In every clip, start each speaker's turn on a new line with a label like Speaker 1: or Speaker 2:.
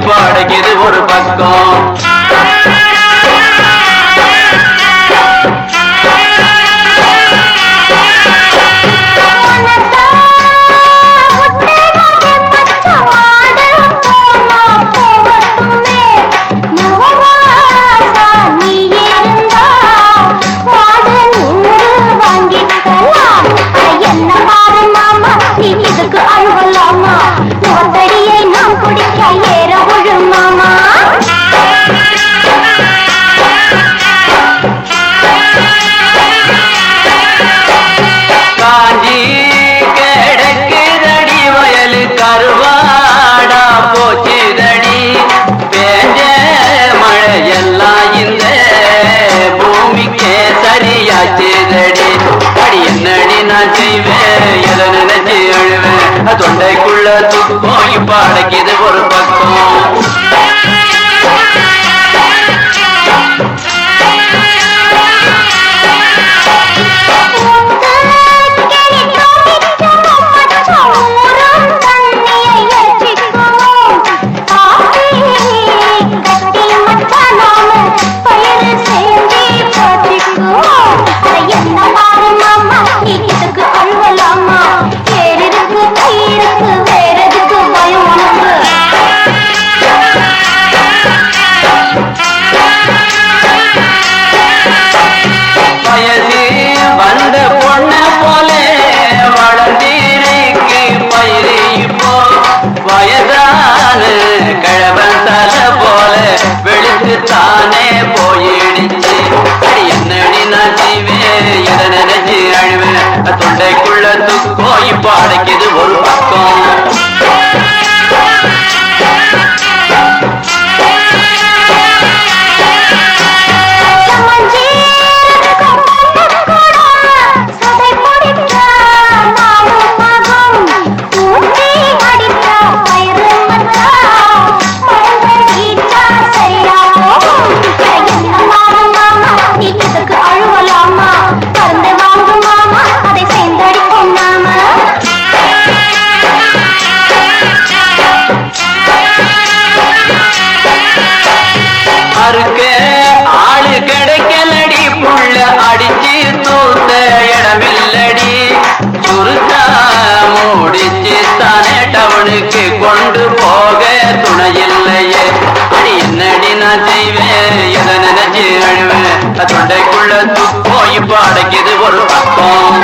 Speaker 1: இப்ப அடைக்குது ஒரு பக்கம். தொண்டைக்குள்ள துக்கம் இப்ப அடைக்குது ஒரு பக்கம். தானே போயிடுச்சு என்னடி நான் செய்வேன் எதை நினைச்சு அழுவேன் தொண்டைக்குள்ள துக்கம் இப்ப அடைக்குது ஒரு பக்கம். ஆளு கிடைக்கலடி புள்ள அடிச்சு தூத்த இடமில்லடி சுருத்தா முடிச்சு தானே டவுனுக்கு கொண்டு போக துணையில்லையே அடி என்னடி நான் செய்வேன் எதை நினைச்சு அழுவேன் தொண்டைக்குள்ள துக்கம் இப்ப அடைக்குது ஒரு பக்கம்.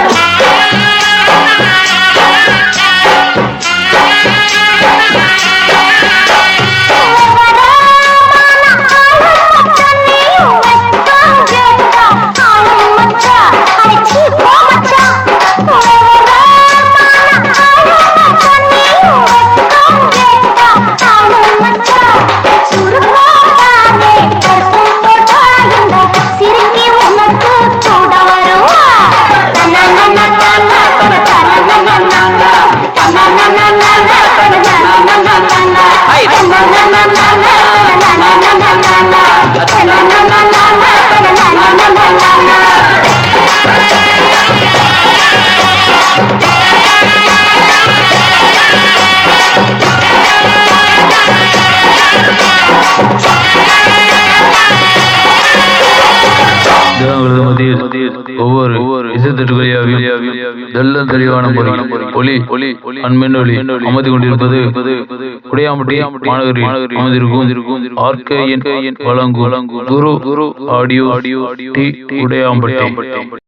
Speaker 2: ஒவ்வொரு தெளிவான ஒளி அன்மென்னொலி அமர்ந்து கொண்டிருப்பது குடையாம்பட்டி மாநகரில் அமர்ந்திருக்கும் ஆர்கேஎன் வழங்கும் குரு ஆடியோ டி குடையாம்பட்டி.